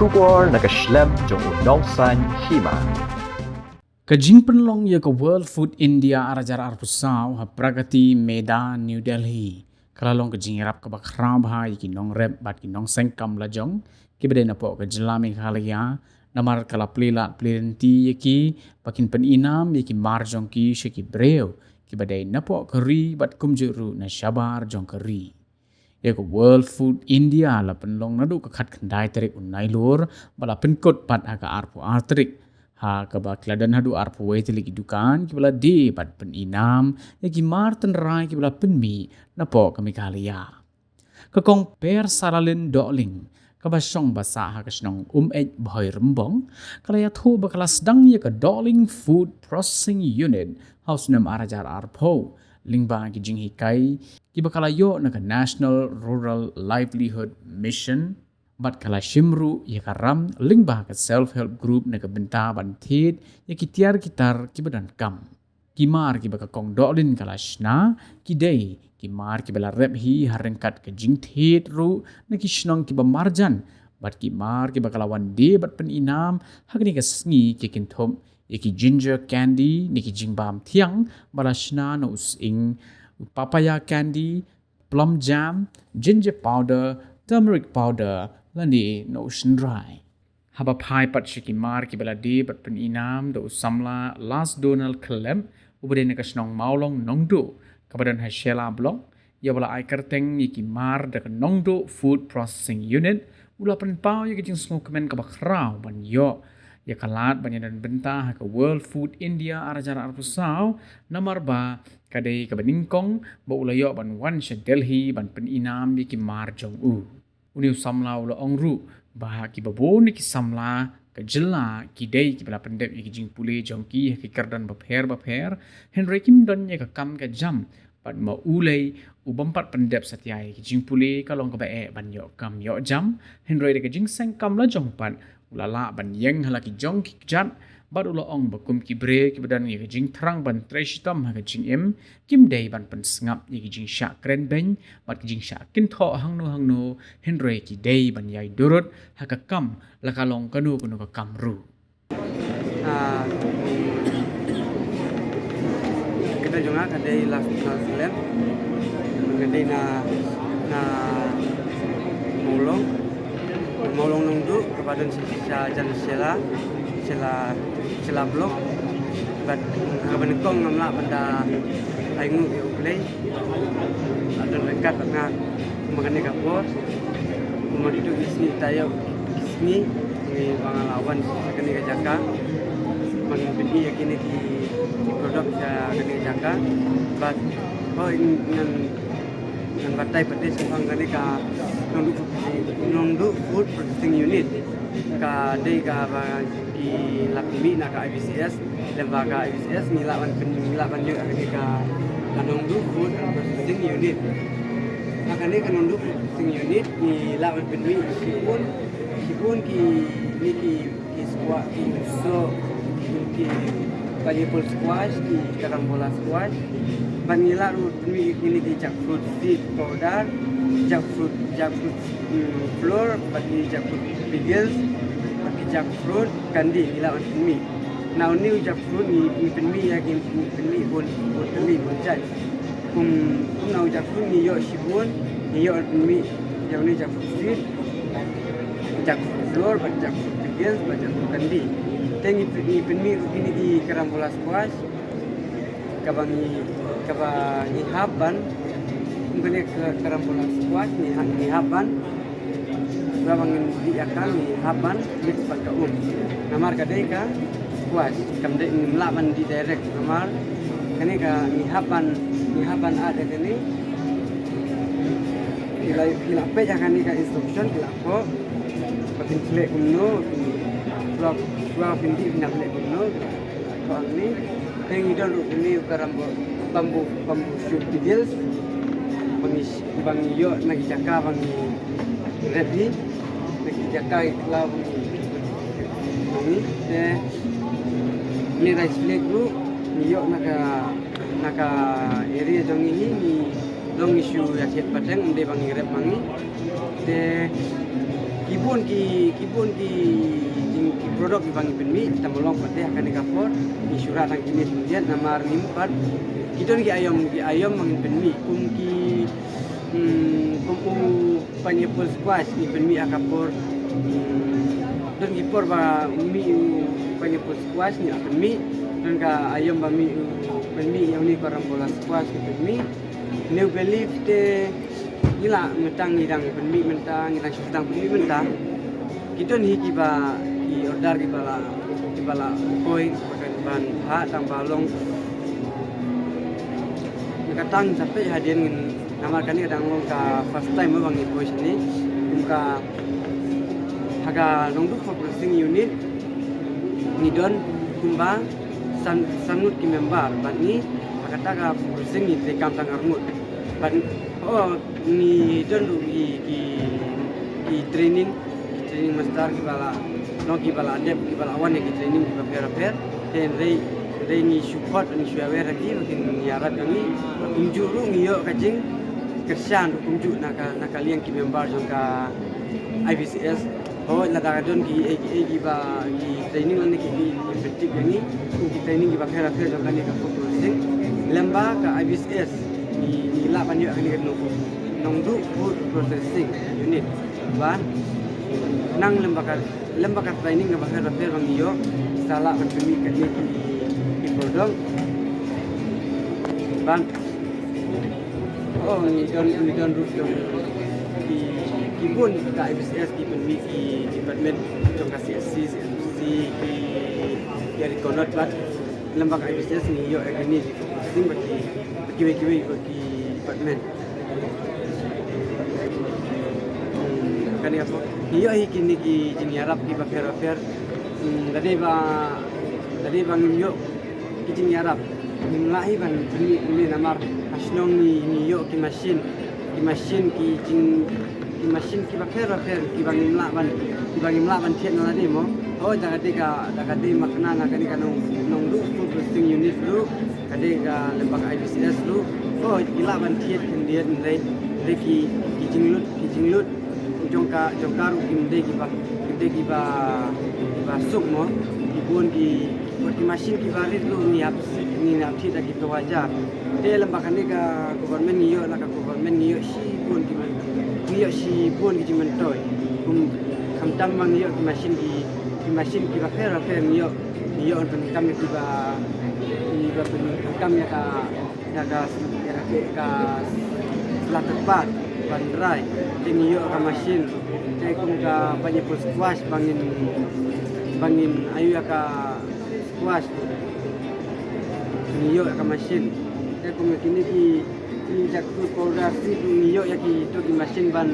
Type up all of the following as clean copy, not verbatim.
Shubor nakaslem jong unongsan hima. Kajing penlong ya ke World Food India arajar arpusau ha Pragati Medan New Delhi. Kalalong kajing rap ke bakrab ha yaki nong rep bat ki nong sengkam lajong ki bede na po ke jelami khalia namar kala plilat plirenti yaki pakin peninam yaki marjong ki shaki breu ki bede na po keri bat kumjuru na syabar jong keri. Ya ke World Food India la penlong nadu ke khat khandai terik unai lur bala penkot pat aga arpu artrik. Ha kaba kladan hadu arpu wei tili dukan ki bala di pat peninam ya ki marten rai ki bala penmi na po kami kalia. Kakong per saralin doling kaba syong basa ha kasnong bhoy rembong kalaya thu bakala sedang ya ke Doling Food Processing Unit house nam arajar arpo lingba ki jing hikai ki bakala yo na ke National Rural Livelihood Mission bat kala shimru ya karam lingba ke self-help group na ke benta bantit ya ki tiar kitar ki badan kam kimar ki baka kong dolin kala shna ki day kimar ki bala rep hi harengkat ke jing thit ru na ki shnong ki bamarjan bat kimar ki bakala wan de bat peninam hagni ke sngi ki kinthom ya ki ginger candy ni ki jingbam thiang bala shna no using papaya candy plum jam ginger powder turmeric powder lani no shendrai haba pai pat shiki mar ki bala de bat peninam do samla last donal klem ubade ne kasnong maulong nongdo kabadan ha shela blok ya bala ai kerteng ki mar de nongdo food processing unit ula pen pau ya kijing smok kemen ka bakrau ban yo ya kalat banyadan benta ke World Food India arajar arpusau namar ba kadai ka beningkong ba ulayo ban wan sha Delhi ban peninam ki mar jong u uniu samla ula ongru ba ki babon ki samla ka jilla ki dei ki bala pendep ki jing pule jong ki kerdan bapher Henry Kim don ya ka kam ka jam pat ma ulei ubampat pendep satiai ki jing pule kalong ka ba ban yo kam yo jam Henry de ka jing seng kam la jong pat ulala ban yeng hala ki jong ki jat bat ula ong bakum ki bre ki badan ye jing thrang ban treshitam ha jing em kim dei ban pen sngap ye jing sha kren ben bat jing sha kin tho hangno Henry ki dei ban yai durut ha ka kam la ka long kanu ka kam ru kita juga kadai last lem kadai na molong nungdu kepada jan sela blok bat kaban kong namla pada aingu ke uklei ada dekat dengan mengenai kapor umur itu isni tayo isni ni pangalawan kini ke Jaka mengikuti yakini di produk kini ke Jaka bat nan batai petis sang kani ka nongdu food processing unit ka dei ka di lakmi na ka IBCS lembaga IBCS nilawan yo kani ka nongdu food processing unit makane ka nongdu food processing unit nilawan penui sipun ki squash ki so ki pineapple squash ki carambola squash vanilla root ini di jackfruit seed powder jackfruit flour bagi jackfruit pickles bagi jackfruit candy ilawan mi now new jackfruit ni penmi ya ki penmi bon jai now jackfruit ni yo shibun ni yo penmi yang ni jackfruit seed jackfruit flour bagi jackfruit pickles bagi jackfruit candy tengi penmi ini di carambola squash kabangi haban mungkin ke carambola squash ni haban babangin di akal ni haban mix pakai namar kadai ka squash kamde melaban di direct namar kani ka ni haban ada kani ila pe akan ni ka instruction ila ko patin selek kuno flop pindi nak selek kuno ko ni tengi don ini bambu shoot pickles bang yo nagi jaka bang ready nagi jaka ikla ni rice flake lu ni yo naka area jong ini ni long issue ya chet pateng unde bang rep mangi te ibu produk di bangi penmi tamolong pate akan dikapor di surat ang kini kemudian namar nimpat itu ki ayam mangin penmi panyepul squash ni penmi akapor dan gipor ba mi panyepul squash ni penmi dan ka ayam ba mi penmi yang ni korang bola squash ni penmi new belief te ila mentang ngidang penmi mentang ngidang sutang penmi mentang kita ni kiba ki order kibala koi pakai ban ha tang balong katang sampai hadian ngin namar kani kadang long ka first time bang ni koi sini ka haga nongdu processing unit ngidon kumba sanut ki member ban ni kata ka processing ni tekam tang armut ban ni don ki training master ki bala adep ki bala awan ki training ki repair then they ni support ni shuawe lagi makin yarat kami kunjuru ngiyo kajing kersan kunju naka liang ki member jongka IBCS la dagadon ki ba ki training ni ki effective ni ki training ki repair jongka ni ka processing lamba ka IBCS ni la banyo ni ka nongdu food processing unit ban nang lembaga training nga bakal repair bang iyo salah berpemi kini di produk ban ni don rut di kibun ka IBCS di penmi di department jong kasih CSC di dari konot bat lembaga IBCS ni iyo agani di fokusing bagi department kan ya po iyo kini ki jiniarap ki repair tadi bang iyo ki jiniarap nimlahi ban ni namar asnong ni iyo ki machine ki repair ki bang imla ban thiet na di mo dagati makna na kani kanong lu food processing unit lu kadi ka lembaga IBCS lu ila ban thiet kendian dai ki jinglut jongkaru kimde kiba suk mo kibun ki machine ki barit lu ni napsi da ki wajar de lembaga ni ka government niyo la ka government niyo si bun ki mentoy kamtam mang niyo ki machine ki repair niyo on kam ki ba kam ya ka selatepat bandrai tinggi yo ka machine kum ka panyepul squash bangin ayu ka squash niyo ka machine kum kini ki jaktu produksi niyo ya ki to ki machine ban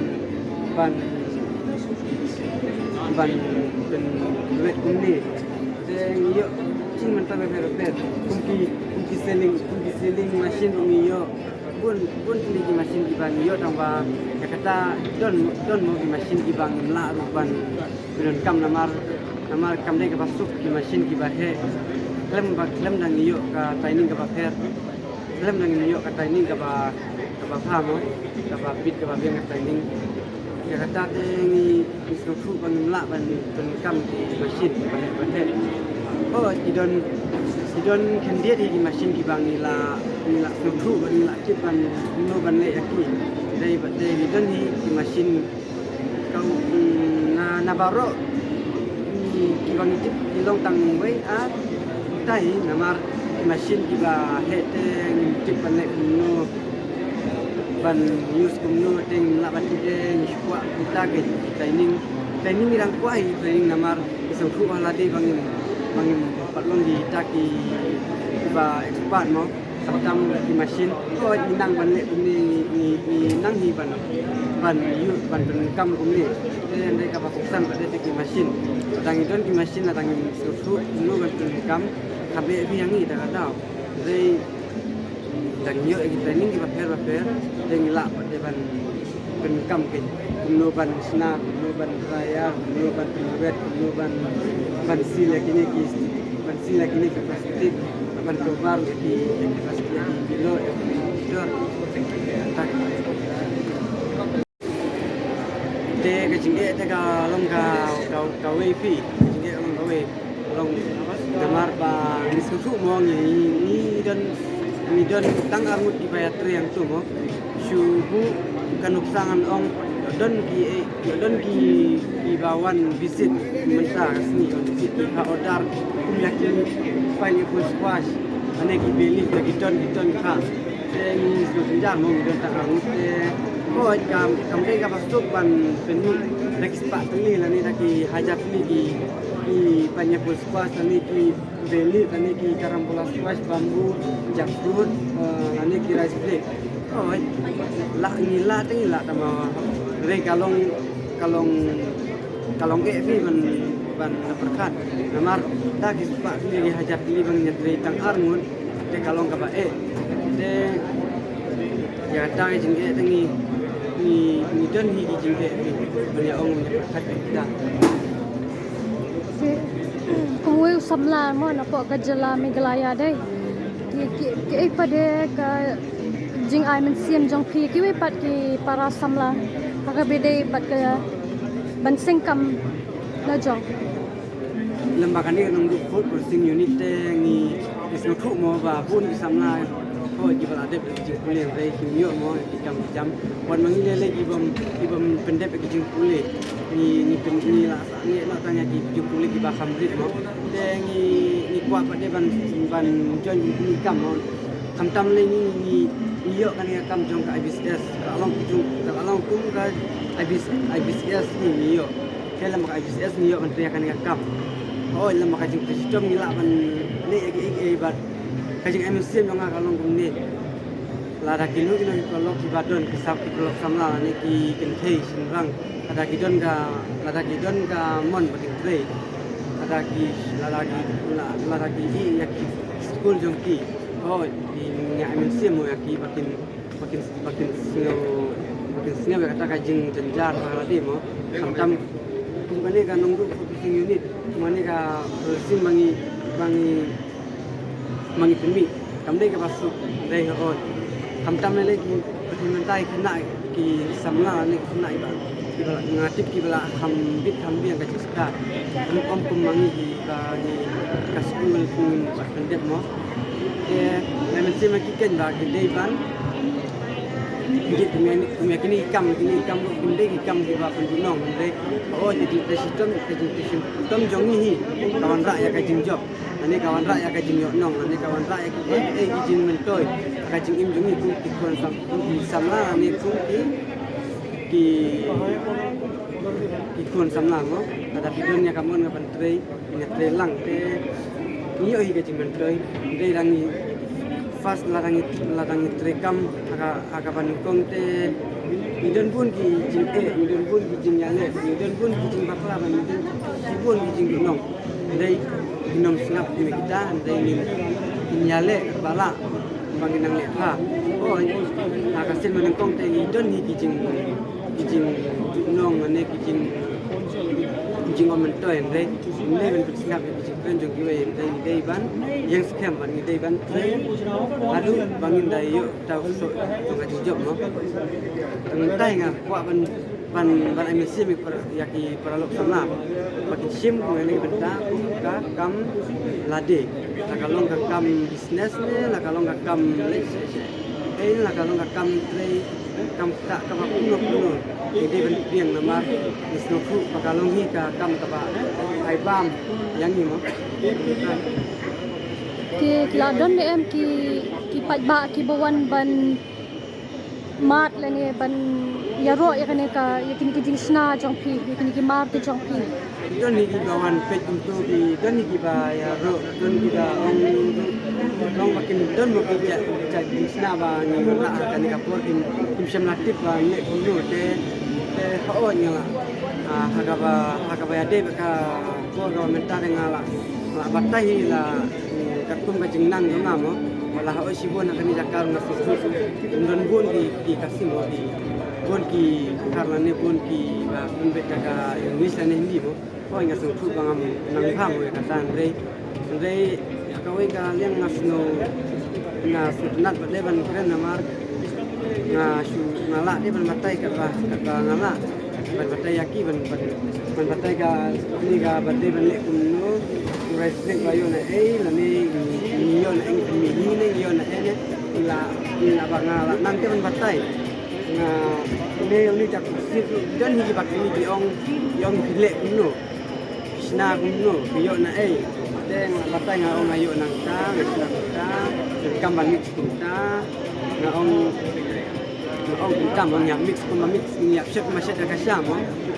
duit kumni niyo cing mentang repair kum ki selling machine niyo bun pilih di mesin di bang iyo tambah ya kata don mau di mesin di bang la ruban belum kam namar kam deh ke pasuk di mesin di bahe klem dang iyo ke training ke baher klem dang iyo ke training ke pahamo ke bit ke biang ke training ya kata ni isku bang la ban kam di mesin di bahe idon kendia di mesin di bang nila suku nila cipan no ban le aki dai idon di mesin kau na baro di bang cip di long tang wei dai namar mesin di ba hete ngintip ban le no ban use kumno ting la ban tide ni kwa kita ke training irang kuai training namar suku haladi bangin patlong di taki ba expert mo samtam di mesin inang ban le ni nang hi ban kam kumni then dai ka paksan pada di mesin tang idon di mesin tang susu no ban kam kabe bi yang ni dah ada dai tang yo training di repair dai ngila pada ban kam ke kumno ban snap kumno ban raya kumno ban pinwet kumno ban sila kini ke plastik ban global di plastik di bilo tak de cái chính nghệ thế cả long cả way phi chính nghệ long cả way long kamar ba diskusu mo ni dan tang angut di bayat yang tu mo syubu kanuksangan ong don ki bawan visit mentar sini on visit ki ha order yakin pali pun squash ane ki beli ki ton kha ni sudah mo don tang angut oh kam dei ka pasuk ban peni dak spa tuli la ni dak hajat ni ki banyak pun squash ni ki beli ni ki karambola squash bambu jackfruit ni ki rice plate oh ni la tama re kalong ke fi ban perkat namar dak spa ni hajat ni bang nyatri tang arngun de kalong ka ba de ya tang jingge tangi ni don hi jingge ni ong ni perkat kita Kue samla mo na po kajala Meghalaya dai ki pada ka jing ai men siam jong phi ki we pat ki para samla ka bede pat ka banseng kam na jong lembaga ni nang du food processing unit te ni isno thu mo ba pun samla ko ji bala de jing pule re ki yo mo ki jam wan mangi le ki bom pendep ki jing pule ni la tanya ki jing pule ki ba khamrit mo de ni kwa pa de ban jon ni kam mo kam tam le ni yo kan ya kam jong ka IBCS ka along kum ka IBCS ni yo kala mak IBCS ni yo kan kan ya kam oh lam ka jing system ni la ban le e ba ka jing MCM jong ka long kum ni la da ki lu ki ko lok ki badon ki sap ki lok samla ni ki ken thei sin rang ada ki don ka mon ba ki trei ada ki la da ki ya ki school jong ki oh di nya MCM mo ya ki bakin singa kata ka jing jenjar la de mo tam kumane ka nunggu processing unit kumane ka processing mangi pemi kamde ka pasuk dai ho tam lagi permintai kena ki samla ni kena iba ngatip ki bala hambit yang ka cista om kumangi ki ka ni ka school pun pendep mo memang sih ken ba ki dei ban Git kini ikam kunde ikam di ba pendunong kunde oh jadi sistem jong ni kawan rakyat ka jing job ani kawan rakyat ka jing nong ani kawan rakyat ki jing mentoy ka jing im jong ni kun samla ani ki kun samla mo ada videonya kamu ngapan trei lang te iyo hi ka jing mentoy dei rangi fast larangi trekam aka panukong te midon pun ki jing yale midon pun ki jing bakla midon pun ki jing gunong dai gunong snap ni kita dai ni yale bala banginang le ha oh aka sin manukong te midon hi ki jing gunong ane ki jing omentoy dai ni ben snap ki jing penjong ki we dai ban yang scam ban ni dai ban adu bangin dai yo tau so ngaji job no tentai nga kwa ban emisi mi yaki paralok sama pakin sim ko ni benda ka kam lade la kalong ka kam business ni la kalong ka kam la kalong ka kam trade kam tak ka puno ini ben piang nama isnofu pakalong hi ka kam ka ba ai bam yang ni mo ki ladon de em ki pat ba ki bawan ban mat le ne ban yaro ya kane ka yakin ki jing sna jong phi yakin ki mar te jong phi don ni ki bawan pet untuk di don ni ki ba yaro don ki ba ong makin don mo ki ja jing sna ba ni la kan ka por kim sem natif ba ni kuno te ho nya la hakaba ya de ka ko government ngala la batai la katum ka jing nang ngamo wala ho sibon akan jakar na susu don bon di kasim di bon ki karena ne bon ki ba pun beta ka Indonesia ne hindi mo ko nga so tu bang nang pham we ka san re ka we ka liang nasno na sunat ba de ban kren na mar na su ngala de ban matai ka ngala ban batai yaki ban batai ka ni ka batai ban le kuno wrestling ba yo na la ni yo na eng mi ni yo na ene la banga nanti ban batai nga ni jak sip dan hi bak ni di ong le kuno sina kuno yo na den batai nga ong ayo nang ta sina ta kamban mix ta nga ong kita mau mix nyiap chef masih ada kasam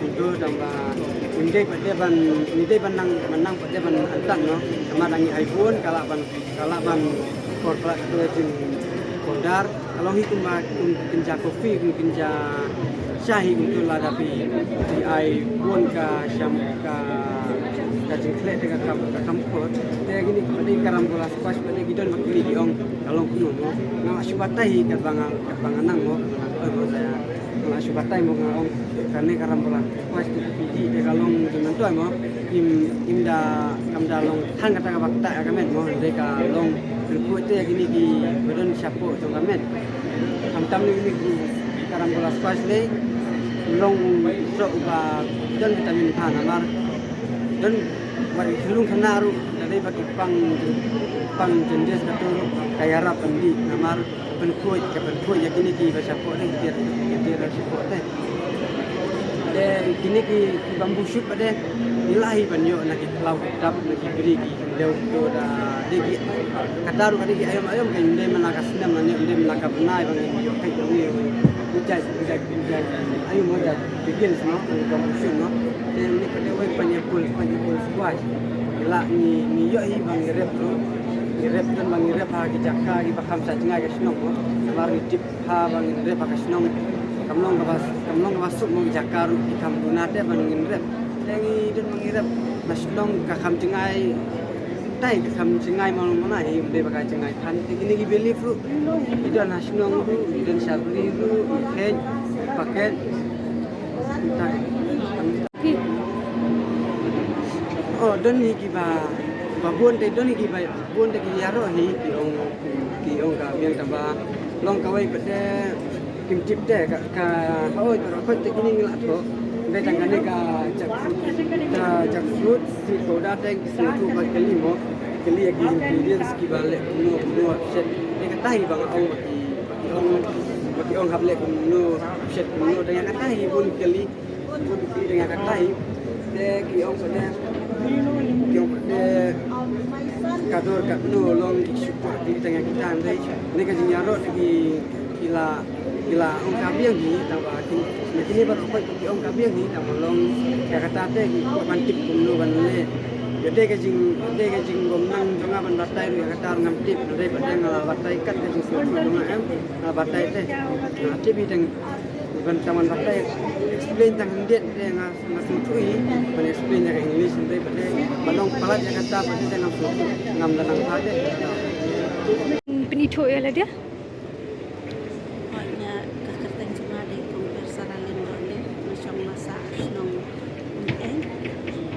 itu tambah undai pada menang pada ban antan no sama dangi iPhone kalaban korporat tu jin kondar kalau hitung kinja kopi kinja syahi untuk lah tapi di iPhone ka syam ka jingkle dengan kampot dia gini pada karam bola squash pada gidon makli diong kalau kuno no ngak syubatai kat banganang mo saya ngak syubatai mo ngong karena karam bola squash tu pidi dia kalong dengan tu mo imda kamdalong tang kata ka bakta kamen mo dia kalong berbuat dia gini di badan syapo tu kamen tam ni karam bola squash le long sok ba dan vitamin A namar dan bagi selung kenaru dari bagi pang jendes betul kaya rap andi namar penkuat ya kini ki bahasa pot dia rasa pot de kini ki bambu shoot pada ilahi banyo nak lau dap nak beri ki leu tu da de ki kataru kadi ki ayam kan de melakas nam de melakas nai bang yo kai ni ujai ayo mo da begin semua bambu shoot no ni pada wei panyapul squash la ni yo hi bang rep dan bang rep ha ki jakka ki bakam sa jinga ka snong ko mar ni tip ha bang rep ka snong kamlong ka basuk mo jakka ru ki kam dunate bang rep lengi dan bang rep masnong ka kam jingai tai ka kam jingai mau mana hi de baka jingai kan ini ki beli fru itu nasnong ru dan sabri ru hen paket oh don ni ki ba buon te don ni ki ba buon te ki yaro hi ki ong ka biang tamba long ka wai pede kim tip te ka oi to ko te kini ngla to de tang ne ka jak fruit si to da te ki si tu ba kali mo kali ya ki ingredients ki ba le no set ne ka tai bang ong hab le no set no de ka tai bun kali dengan kata de ki ong pede kador kat nolong di support di tengah kita andai ni kan nyaro di kila ong kabiang ni tambah kini baru koi ong kabiang ni tambah long kata te ki ko mantip kuno banle gede ke jing gomnang jonga ban batai ru kata ngam tip re pada ngala batai kat ke jing suatu jonga ngala batai te ati bi teng ban taman batai explain tang hendet dia ngasung tui ban explain yang English ndai pada balong palat yang kata pada tengah ngam danang pade penito ya lah dia hanya kekerteng cuma di konversaran lembang macam masa senang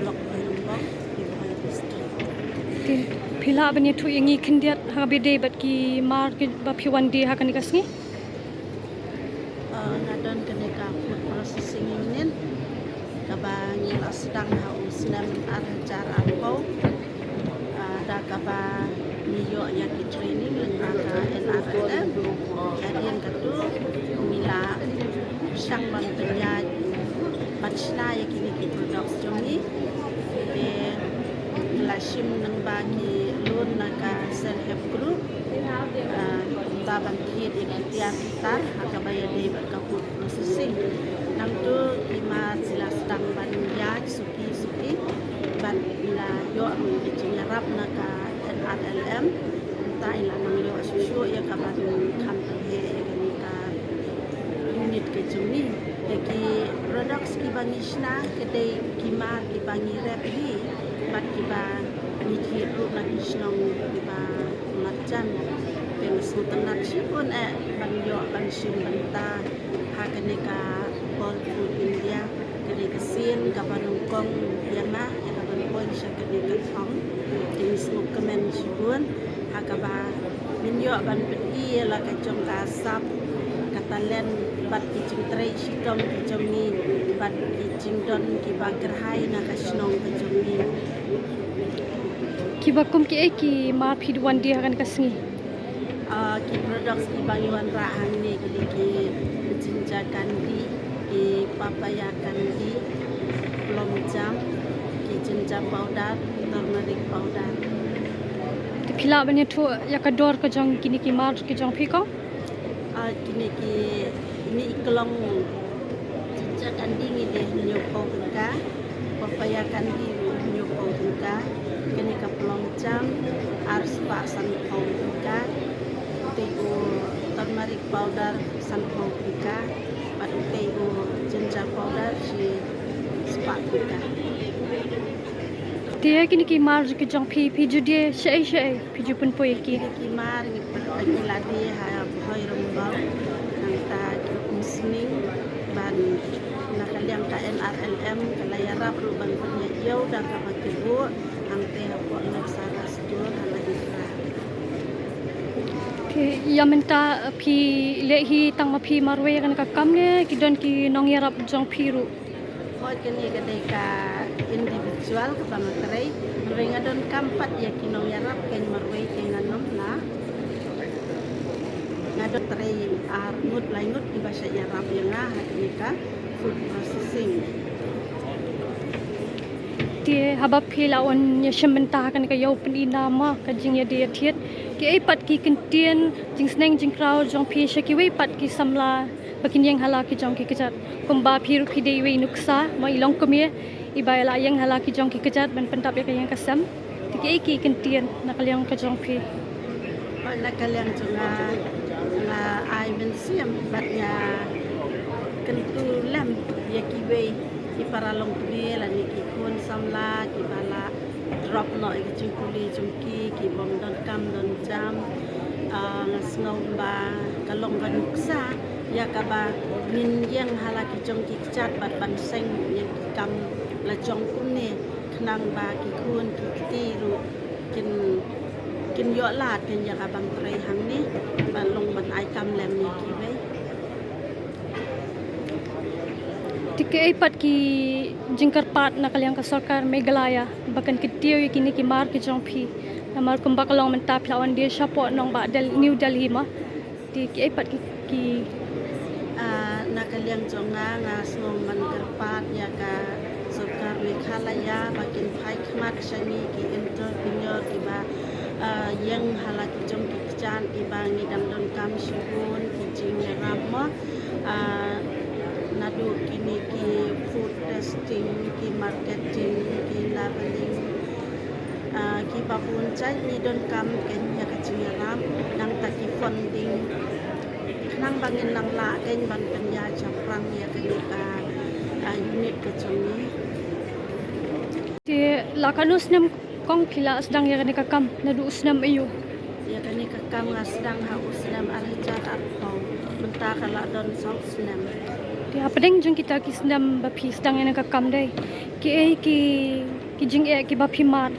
blok lembang di bawah distrik pila bani tu yangi kendiat ha bede bat ki market ba piwan di ha kan kasni nadon keneka food processing unit kabang yang sedang haus nam ajar apa ada kaba niyo yang di training lembaga NRLM hadian katu mila sang mantunya bachelor yang kini ki production ni de lashim nang bagi loan naka self help group taban kit ikhtiar kita akabaya de berkaput processing nang tu lima sila sedang banyak suki ban bila yo nyarap naka NRLM taila nang yo susu ya kaban kantor he ka unit ke juni ki products ki bangisna kedai kimar ki bangi rep hi bat ki ba ni ki ru na kisnong ki ba matjan pemes tenat sipun ban yo ban sim banta ha kaneka bol food India kedai kesin kaban kong yana ya kaban pon sya kedai kong jenis mukemen sipun ha kaba min yo ban peti la ka jong kasap katalen bat kijing tray shidom kijong ni bat kijing don ki bager hai na kasnong kijong ni Ki bakum ki ma phidwan dia kan kasngi. ki products ki bangwan rahang ni ki jinja kandi ki papaya kandi plum jam ki jinja powder turmeric powder Ti phila bani thu yakador ka jong kini ki mar ki jong phi ko. kini ki ini iklong jinja kandi ni deh nyoko ka papaya kandi nyoko ka kini ka plum jam ars pa san ka tegu turmeric powder san ka pat tegu ginger powder si spa ka Dia kini ki mar ki jong phi judie shei phi jupun poi ki. ki mar ni pagi ladi ha hoi rombau nang ta ki umsning ban nakaliang ka NRLM kalaya rap ru ban punya yo da ka pakibu ang te ko nak sara stur hala isra Ki yamenta phi le hi tang ma phi marwe kan ka kam ne ki don ki nong yarap jong phi ru. hoi kini ka ka individual ka pamatray ringa don kampat ya kinong yarap ken marway tinganom na ngadot tray ar ngut laingut di bahasa yarap yang nga hakini ka food processing Dia habab phi lawan ya shementa kan ka yau pen inama ka jing ya dia thiet ki ai pat ki kentien jing sneng jing kraw jong phi shaki wei pat ki samla bakin yang hala ki jong ki kechat kumba phi ru phi dei wei nuksa ma ilong kumie ibaya la yang hala ki jong ki kechat ban pentap ya ka yang kasam ki ai ki kentien nakaliang ka jong phi hoi na kaliang junga nga ai ben siam batnya kentu lam ya ki wei ki paralong kbe la ni ki khon samla ki bala drop no ki chukuli chumki ki bom don kam don jam ngasngau ba kalong banuksa ya kaba min yang hala ki jong ki chat bat ban seng yang ki kam la jong kum ne khnang ba ki khon ki ti ru kin yo la ken ya ka bang trai hang ni ban long ban ai kam lem ni ki wei Tike ai pat ki jingkar pat nakaliang ka sarkar Meghalaya bakan ki tiyo kini ki mar ki jong phi namar kumba kalong mentap lawan dia syapo nong ba New Delhi ma ti ki ai pat ki nakaliang jonga nga snom man karpat ya ka sarkar Meghalaya bakin phai khmat shani ki entrepreneur ki ba yang hala ki jong ki chan ki ba ngi dang don kam shibun ki jing ram ma nadu kini ki food testing ki marketing ki labeling ki babun chai ni don kam ken ya ka jing ram nang ta ki funding nang bangin nang la ken ban penya chaprang ya ka unit ke choni ti lakanus nem kong phila sedang ya kan ka kam nadu usnam ayu ya kani ka kam nga sedang ha usnam alhajar arpau mentah kala don sau usnam ti apadeng jong kita ki snam ba phi sedang ya ka kam dai ki ai ki jing e ki ba phi mat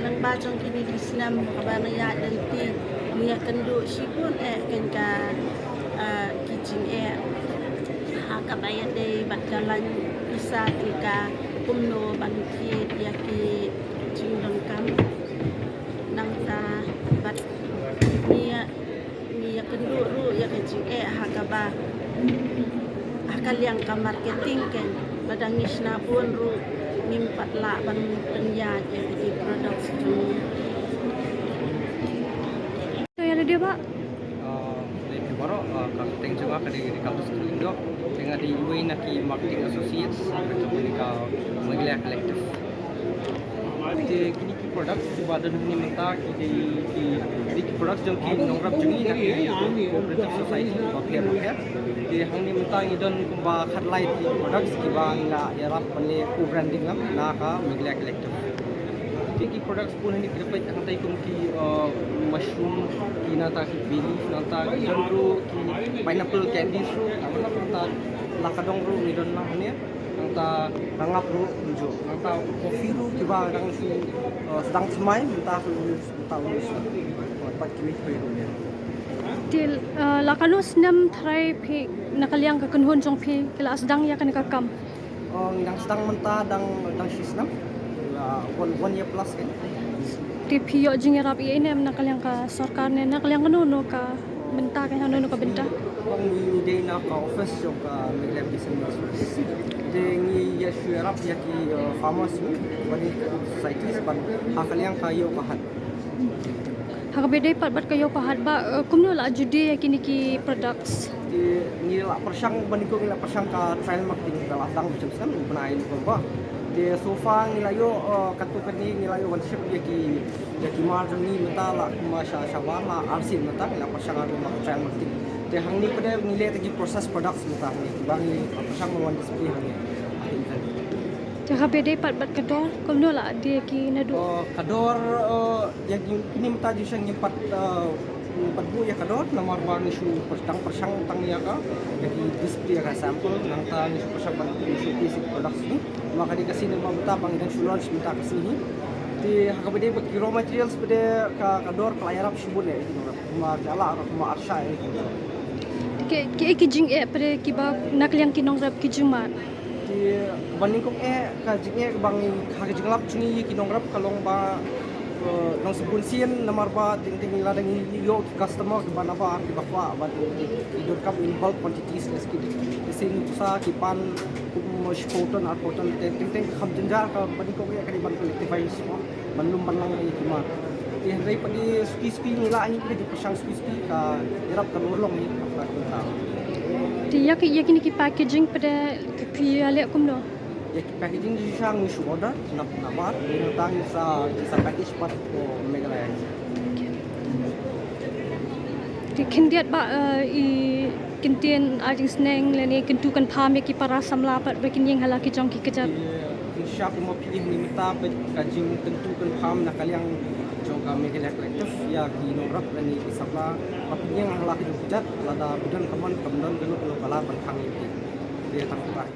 lang ba jong kini usnam ka ba ya denti niya kendu sipun ken ka kijing ha ka ba ya dei bat kalan isa tika kumno banti ya ki jingdong kam nang ta bat niya kendu ru ya ke jing ha ka ba akaliang ka marketing ken badang isna pun ru mimpat la ban penya je di produk sejum to ya dia ba Dari baru marketing juga kadi di kampus Indo dengan di UAE Marketing Associates macam ni ka Meghalaya Collective. Kini ki produk di badan ni menta ki produk jong ki nongrap jungi nak cooperative society bakya bakya ki hang ni menta idon kumba khatlai di produk ki bang la yarap panle branding lam na ka Meghalaya Collective. Ki produk pun ni dapat ang tay kum ki mushroom ki nata ki beef nata idon ru ki pineapple candies ru nata lakadong ru idon na ni nata rangap ru unjo nata coffee ru ki ba rang si sedang semai mentah ru mentah ru dapat ki ru ni Til lakanu senam try pi nakaliang ka kunhun jong pi kila asdang ya kan kakam. Yang sedang mentah dang sisnam. 1 year plus kan. Ti pi yo jing rap i ini nakaliang ka sarkar ne nakaliang kanu no ka benta kan hanu no ka benta. Ni day na ka office yung ka miglab di sa de ni ya syarap ya ki farmers bani societies ban hakaliang kayo kahat. Hakabede pat kayo ka hadba kumno la judi kini ki products. Di ni la persang bani ko nila persang ka trial marketing ka lasang macam san benain ko ba. Di sofa nilayo katukan ni nilayo one ship ya ki margin ni mata la kuma shawala arsin mata nila persang ka trial marketing. Di hang ni pada nilai tagi proses products mata ni bangi persang mo one display hang ni. Hakabede pat kador kumno la dia ki nadu. Kador yang ini mata jusang yang empat bu ya kador nomor warna isu persang tang ya ka jadi display ka sampel nang ta isu persang isu basic products ni maka dikasih nama mata bang dan launch minta ke sini di hakabede bagi raw materials pada kador kelayarap subun ya kuma jala kuma arsha ya Ki jing pada ki ba nakaliang kinong rap ki jumat. Di banding kong ka jing bang hagijinglap cungi kinong rap kalong ba nang sebun sien namar ba ting ladang yo customer ke bana ba ki bakwa ba idor kam in bulk quantities les ki sing sa ki pan kum spoton ar poton ting kham jenjar ka banding kong ka di ban collectify semua manlum banlang ni kima di hari pagi ski nila ni di pasang ski ka irap ka lorong ni apa ta Ti yakini ki packaging pada pi ale kumno. ya packaging di sang ni order nabar ni tang sa package pat ko Meghalaya Ti kindiat ba i kintian ajing sneng leni kintu kan pham ki para samla pat bakin yang halaki jong ki kejap. insya Allah pilih ni mita kajing tentukan paham nak kalian jongka Meghalaya kolektif ya ki norap dan ni sabla tapi yang halaki jujat lada budan kaman kemudian kalau kalah berkang ini dia tak